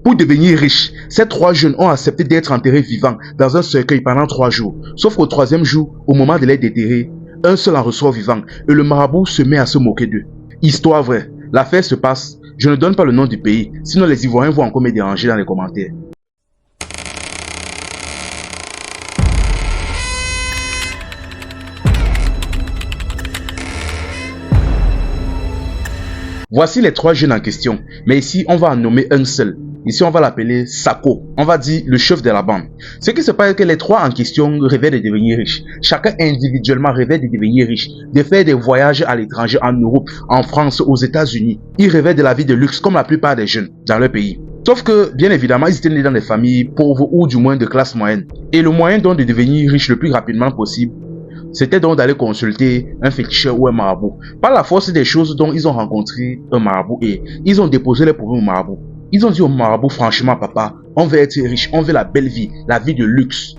Pour devenir riche, ces 3 jeunes ont accepté d'être enterrés vivants dans un cercueil pendant 3 jours. Sauf qu'au 3e jour, au moment de les déterrer, un seul en ressort vivant et le marabout se met à se moquer d'eux. Histoire vraie, l'affaire se passe, je ne donne pas le nom du pays, sinon les Ivoiriens vont encore me déranger dans les commentaires. Voici les 3 jeunes en question, mais ici on va en nommer un seul. Ici on va l'appeler Sako, on va dire le chef de la bande. Ce qui se passe est que les 3 en question rêvaient de devenir riches. Chacun individuellement rêvait de devenir riche, de faire des voyages à l'étranger, en Europe, en France, aux États-Unis. Ils rêvaient de la vie de luxe comme la plupart des jeunes dans leur pays. Sauf que, bien évidemment, ils étaient nés dans des familles pauvres ou du moins de classe moyenne. Et le moyen donc de devenir riche le plus rapidement possible, c'était donc d'aller consulter un féticheur ou un marabout. Par la force des choses, donc, ils ont rencontré un marabout et ils ont déposé les problèmes au marabout. Ils ont dit au marabout, franchement, papa, on veut être riche, on veut la belle vie, la vie de luxe.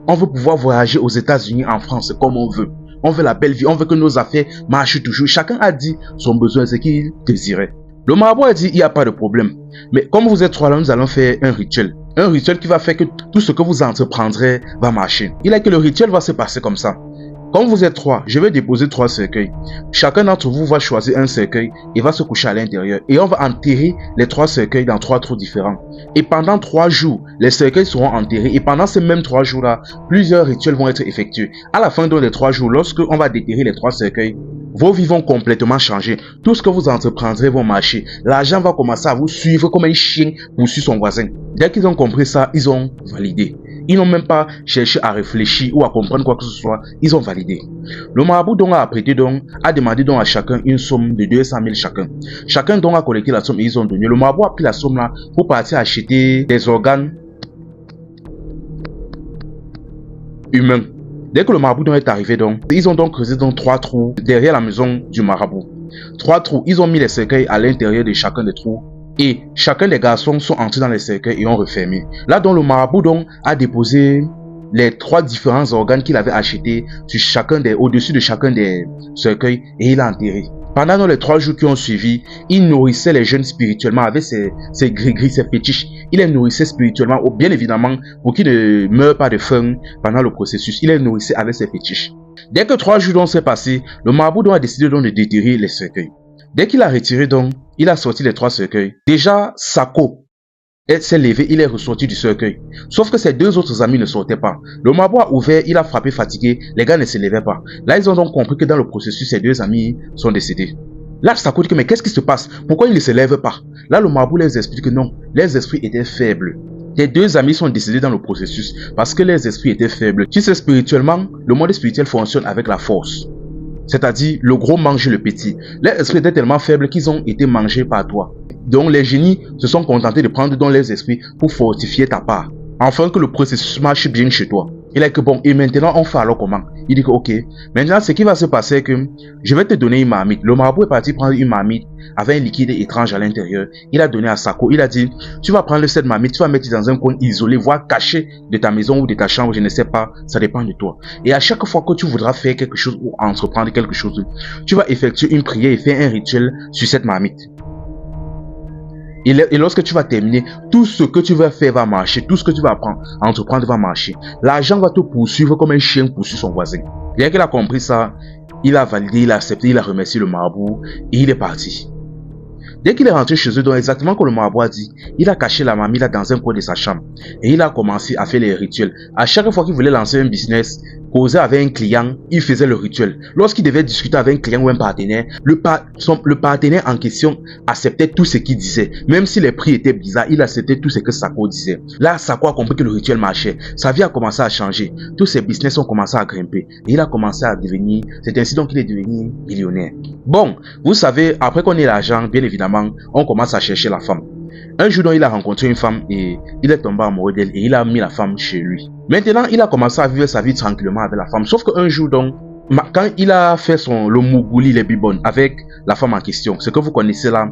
On veut pouvoir voyager aux États-Unis, en France, comme on veut. On veut la belle vie, on veut que nos affaires marchent toujours. Chacun a dit son besoin, ce qu'il désirait. Le marabout a dit, il n'y a pas de problème. Mais comme vous êtes 3 là, nous allons faire un rituel. Un rituel qui va faire que tout ce que vous entreprendrez va marcher. Il est que le rituel va se passer comme ça. Comme vous êtes 3, je vais déposer 3 cercueils. Chacun d'entre vous va choisir un cercueil et va se coucher à l'intérieur. Et on va enterrer les 3 cercueils dans 3 trous différents. Et pendant 3 jours, les cercueils seront enterrés. Et pendant ces mêmes 3 jours-là, plusieurs rituels vont être effectués. À la fin des 3 jours, lorsque on va déterrer les 3 cercueils, vos vies vont complètement changer. Tout ce que vous entreprendrez vont marcher. L'argent va commencer à vous suivre comme un chien poursuit son voisin. Dès qu'ils ont compris ça, ils ont validé. Ils n'ont même pas cherché à réfléchir ou à comprendre quoi que ce soit. Ils ont validé. Le marabout donc a demandé donc à chacun une somme de 200 000 chacun. Chacun donc a collecté la somme et ils ont donné. Le marabout a pris la somme là pour partir acheter des organes humains. Dès que le marabout donc est arrivé donc, ils ont donc creusé donc 3 trous derrière la maison du marabout. 3 trous, ils ont mis les cercueils à l'intérieur de chacun des trous. Et chacun des garçons sont entrés dans les cercueils et ont refermé. Là donc le marabout donc a déposé les 3 différents organes qu'il avait achetés au-dessus de chacun des cercueils et il a enterré. Pendant les 3 jours qui ont suivi, il nourrissait les jeunes spirituellement avec ses gris-gris, ses fétiches. Il les nourrissait spirituellement, bien évidemment, pour qu'ils ne meurent pas de faim pendant le processus. Il les nourrissait avec ses fétiches. Dès que 3 jours sont passés, le marabout donc a décidé donc de déterrer les cercueils. Dès qu'il a retiré donc, il a sorti les 3 cercueils. Déjà, Sako s'est levé, il est ressorti du cercueil. Sauf que ses 2 autres amis ne sortaient pas. Le marabout a ouvert, il a frappé fatigué, les gars ne se levaient pas. Là, ils ont donc compris que dans le processus, ses 2 amis sont décédés. Là, Sako dit que mais qu'est-ce qui se passe? Pourquoi ils ne se lèvent pas? Là, le marabout les explique que non, les esprits étaient faibles. Tes 2 amis sont décédés dans le processus parce que les esprits étaient faibles. Tu sais, spirituellement, le monde spirituel fonctionne avec la force. C'est-à-dire, le gros mange le petit. Les esprits étaient tellement faibles qu'ils ont été mangés par toi. Donc, les génies se sont contentés de prendre dans les esprits pour fortifier ta part. Afin que le processus marche bien chez toi. Il est que bon, et maintenant on fait alors comment? Il dit que ok, maintenant ce qui va se passer est que je vais te donner une marmite. Le marabout est parti prendre une marmite avec un liquide étrange à l'intérieur. Il a donné à Sako, il a dit, tu vas prendre cette marmite, tu vas mettre dans un coin isolé, voire caché de ta maison ou de ta chambre, je ne sais pas, ça dépend de toi. Et à chaque fois que tu voudras faire quelque chose ou entreprendre quelque chose, tu vas effectuer une prière et faire un rituel sur cette marmite. Et lorsque tu vas terminer, tout ce que tu vas faire va marcher, tout ce que tu vas entreprendre va marcher. L'argent va te poursuivre comme un chien poursuit son voisin. Dès qu'il a compris ça, il a validé, il a accepté, il a remercié le marabout et il est parti. Dès qu'il est rentré chez eux, donc exactement comme le marabout a dit, il a caché la mamie là dans un coin de sa chambre. Et il a commencé à faire les rituels. À chaque fois qu'il voulait lancer un business, causer avec un client, il faisait le rituel. Lorsqu'il devait discuter avec un client ou un partenaire, le partenaire en question acceptait tout ce qu'il disait. Même si les prix étaient bizarres, il acceptait tout ce que Sako disait. Là, Sako a compris que le rituel marchait. Sa vie a commencé à changer. Tous ses business ont commencé à grimper. Et il a commencé à devenir, c'est ainsi donc qu'il est devenu millionnaire. Bon, vous savez, après qu'on ait l'argent, bien évidemment, on commence à chercher la femme. Un jour, donc, il a rencontré une femme et il est tombé amoureux d'elle et il a mis la femme chez lui. Maintenant, il a commencé à vivre sa vie tranquillement avec la femme. Sauf qu'un jour, donc, quand il a fait le mougouli, les bibons avec la femme en question, ce que vous connaissez là,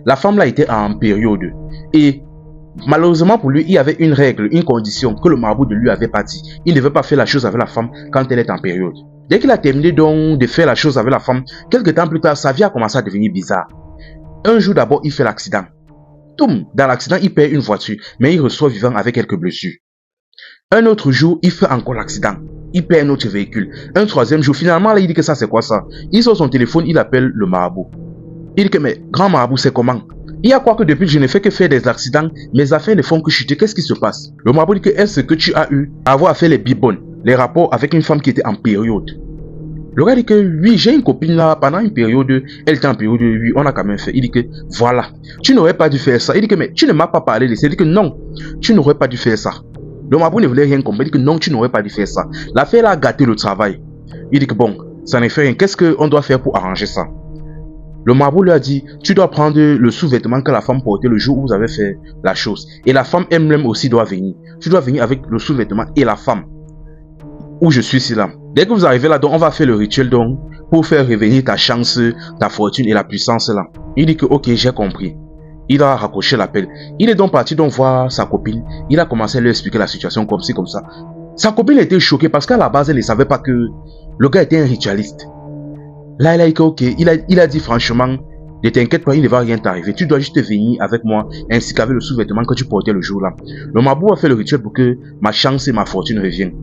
la femme là était en période. Et malheureusement pour lui, il y avait une règle, une condition que le marabout de lui avait pas dit. Il ne devait pas faire la chose avec la femme quand elle est en période. Dès qu'il a terminé donc de faire la chose avec la femme, quelques temps plus tard, sa vie a commencé à devenir bizarre. Un jour d'abord, il fait l'accident. Toum, dans l'accident, il perd une voiture, mais il ressort vivant avec quelques blessures. Un autre jour, il fait encore l'accident. Il perd un autre véhicule. Un troisième jour, finalement, là, il dit que ça, c'est quoi ça? Il sort son téléphone, il appelle le marabout. Il dit que, mais, grand marabout, c'est comment? Il y a quoi que depuis que je ne fais que faire des accidents, mes affaires ne font que chuter, qu'est-ce qui se passe? Le marabout dit que, est-ce que tu as eu à avoir fait les bibonnes, les rapports avec une femme qui était en période? Le gars dit que, oui, j'ai une copine là, pendant une période, elle était en période, oui, on a quand même fait. Il dit que, voilà, tu n'aurais pas dû faire ça. Il dit que, mais tu ne m'as pas parlé de ça. Il dit que, non, tu n'aurais pas dû faire ça. Le marabout ne voulait rien comprendre. Il dit que non, tu n'aurais pas dû faire ça. L'affaire a gâté le travail. Il dit que bon, ça ne fait rien. Qu'est-ce qu'on doit faire pour arranger ça? Le marabout lui a dit, tu dois prendre le sous-vêtement que la femme portait le jour où vous avez fait la chose. Et la femme elle-même aussi doit venir. Tu dois venir avec le sous-vêtement et la femme. Où je suis ici là. Dès que vous arrivez là, donc on va faire le rituel donc pour faire revenir ta chance, ta fortune et la puissance là. Il dit que ok, j'ai compris. Il a raccroché l'appel. Il est donc parti donc voir sa copine. Il a commencé à lui expliquer la situation comme ci, comme ça. Sa copine était choquée parce qu'à la base, elle ne savait pas que le gars était un ritualiste. Là, il a dit que, ok, il a dit franchement, ne t'inquiète pas, il ne va rien t'arriver. Tu dois juste venir avec moi, ainsi qu'avec le sous-vêtement que tu portais le jour là. Le marabout a fait le rituel pour que ma chance et ma fortune reviennent.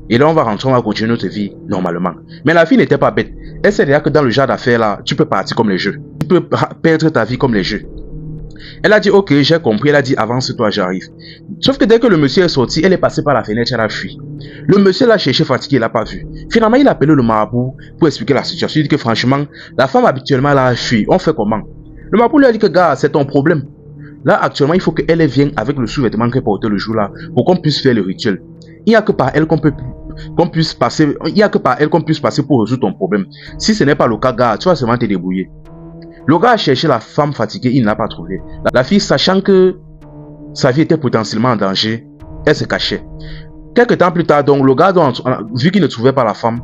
Et là, on va rentrer, on va continuer notre vie normalement. Mais la fille n'était pas bête. Elle sait déjà que dans le genre d'affaires là, tu peux partir comme les jeux. Tu peux perdre ta vie comme les jeux. Elle a dit, ok, j'ai compris. Elle a dit, avance-toi, j'arrive. Sauf que dès que le monsieur est sorti, elle est passée par la fenêtre, elle a fui. Le monsieur l'a cherché fatigué, il l'a pas vu. Finalement, il a appelé le marabout pour expliquer la situation. Il dit que franchement, la femme habituellement, elle a fui. On fait comment? Le marabout lui a dit que, gars, c'est ton problème. Là, actuellement, il faut qu'elle vienne avec le sous-vêtement qu'elle portait le jour là pour qu'on puisse faire le rituel. Il n'y a que par elle qu'on puisse passer pour résoudre ton problème. Si ce n'est pas le cas, gars, tu vas seulement te débrouiller. Le gars a cherché la femme fatiguée, il n'a pas trouvé. La fille, sachant que sa vie était potentiellement en danger, elle se cachait. Quelques temps plus tard, donc, le gars, vu qu'il ne trouvait pas la femme,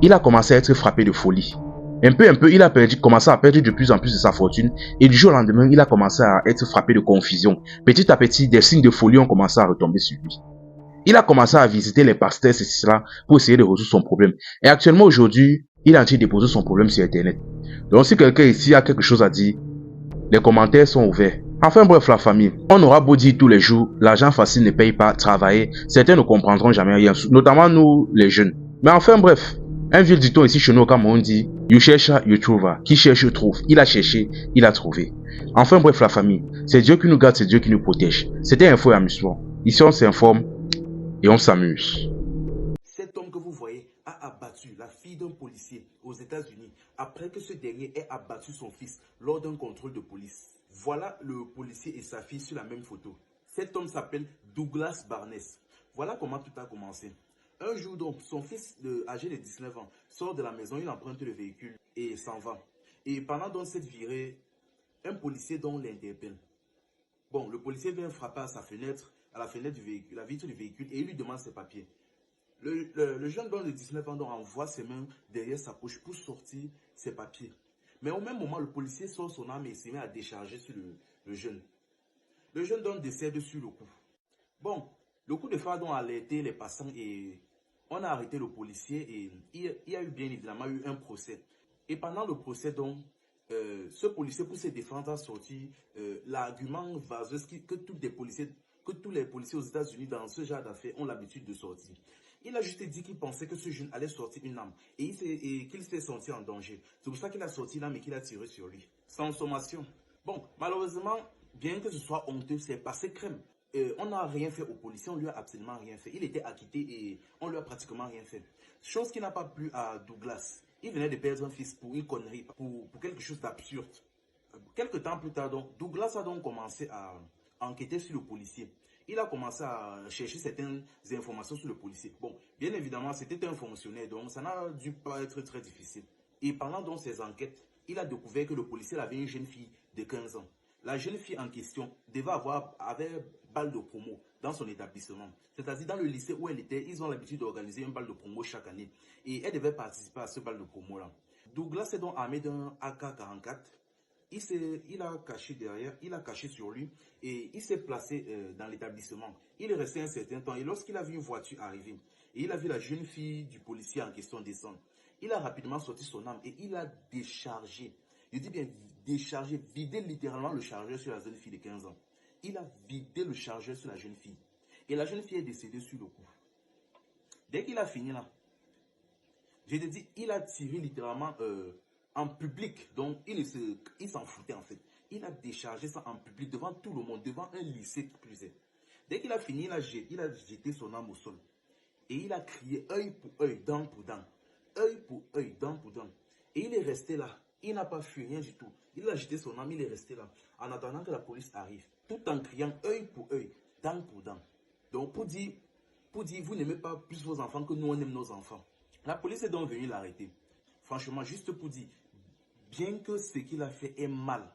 il a commencé à être frappé de folie. Un peu, il a commencé à perdre de plus en plus de sa fortune. Et du jour au lendemain, il a commencé à être frappé de confusion. Petit à petit, des signes de folie ont commencé à retomber sur lui. Il a commencé à visiter les pasteurs, c'est cela, pour essayer de résoudre son problème. Et actuellement, aujourd'hui, il est en train de déposer son problème sur Internet. Donc, si quelqu'un ici a quelque chose à dire, les commentaires sont ouverts. Enfin bref, la famille, on aura beau dire tous les jours, l'argent facile ne paye pas, travailler, certains ne comprendront jamais rien, notamment nous, les jeunes. Mais enfin bref, un vieux dicton ici chez nous au Cameroun dit, you cherche, you trouve. Qui cherche, trouve. Il a cherché, il a trouvé. Enfin bref, la famille, c'est Dieu qui nous garde, c'est Dieu qui nous protège. C'était Info et Amusement. Ici, on s'informe et on s'amuse. Cet homme que vous voyez a abattu la fille d'un policier aux États-Unis après que ce dernier ait abattu son fils lors d'un contrôle de police. Voilà le policier et sa fille sur la même photo. Cet homme s'appelle Douglas Barnes. Voilà comment tout a commencé. Un jour donc, son fils âgé de 19 ans sort de la maison, il emprunte le véhicule et s'en va. Et pendant donc cette virée, un policier donc l'interpelle. Bon, le policier vient frapper à sa fenêtre, à la fenêtre du véhicule, la vitre du véhicule, et il lui demande ses papiers. Le jeune homme de 19 ans donc envoie ses mains derrière sa poche pour sortir ses papiers. Mais au même moment, le policier sort son arme et se met à décharger sur le jeune. Le jeune homme décède sur le coup. Bon, le coup de phare donc a alerté les passants et on a arrêté le policier et il y a eu bien évidemment eu un procès. Et pendant le procès donc, ce policier pour se défendre a sorti l'argument vaseux que tous les policiers aux États-Unis dans ce genre d'affaires ont l'habitude de sortir. Il a juste dit qu'il pensait que ce jeune allait sortir une arme et qu'il s'est senti en danger. C'est pour ça qu'il a sorti l'arme et qu'il a tiré sur lui. Sans sommation. Bon, malheureusement, bien que ce soit honteux, c'est passé crème. On n'a rien fait au policier, on lui a absolument rien fait. Il était acquitté et on lui a pratiquement rien fait. Chose qui n'a pas plu à Douglas. Il venait de perdre un fils pour une connerie, pour quelque chose d'absurde. Quelques temps plus tard, donc, Douglas a donc commencé à enquêter sur le policier. Il a commencé à chercher certaines informations sur le policier. Bon, bien évidemment, c'était un fonctionnaire, donc ça n'a dû pas être très difficile. Et pendant donc ses enquêtes, il a découvert que le policier avait une jeune fille de 15 ans. La jeune fille en question avait bal de promo dans son établissement. C'est-à-dire dans le lycée où elle était, ils ont l'habitude d'organiser un bal de promo chaque année. Et elle devait participer à ce bal de promo-là. Douglas est donc armé d'un AK-44. Il a caché derrière, il a caché sur lui et il s'est placé dans l'établissement. Il est resté un certain temps et lorsqu'il a vu une voiture arriver et il a vu la jeune fille du policier en question descendre, il a rapidement sorti son arme et il a déchargé. Je dis bien déchargé, vidé littéralement le chargeur sur la jeune fille de 15 ans. il a vidé le chargeur sur la jeune fille. Et la jeune fille est décédée sur le coup. Dès qu'il a fini là, je te dis, il a tiré littéralement en public. Donc, il s'en foutait en fait. Il a déchargé ça en public devant tout le monde, devant un lycée qui plus est. Dès qu'il a fini, il a jeté son âme au sol. Et il a crié œil pour œil, dent pour dent. Œil pour œil, dent pour dent. Et il est resté là. Il n'a pas fui, rien du tout. Il a jeté son âme, il est resté là. En attendant que la police arrive. Tout en criant œil pour œil, dent pour dent. Donc pour dire, vous n'aimez pas plus vos enfants que nous on aime nos enfants. La police est donc venue l'arrêter. Franchement, juste pour dire, bien que ce qu'il a fait est mal,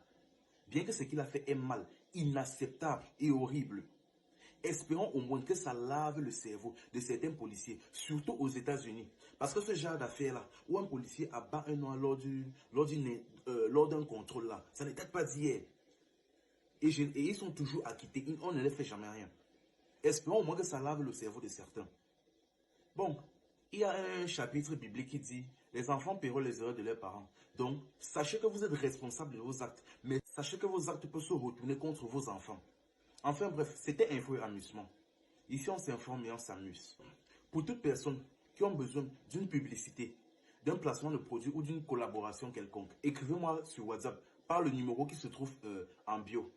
inacceptable et horrible, espérons au moins que ça lave le cerveau de certains policiers, surtout aux États-Unis. Parce que ce genre d'affaire-là, où un policier abat un noir lors d'un contrôle là, ça ne date pas d'hier. Et ils sont toujours acquittés, on ne les fait jamais rien. Espérons au moins que ça lave le cerveau de certains. Bon, il y a un chapitre biblique qui dit « Les enfants paieront les erreurs de leurs parents ». Donc, sachez que vous êtes responsable de vos actes, mais sachez que vos actes peuvent se retourner contre vos enfants. Enfin bref, c'était Info et Amusement. Ici, on s'informe et on s'amuse. Pour toute personne qui a besoin d'une publicité, d'un placement de produit ou d'une collaboration quelconque, écrivez-moi sur WhatsApp par le numéro qui se trouve en bio.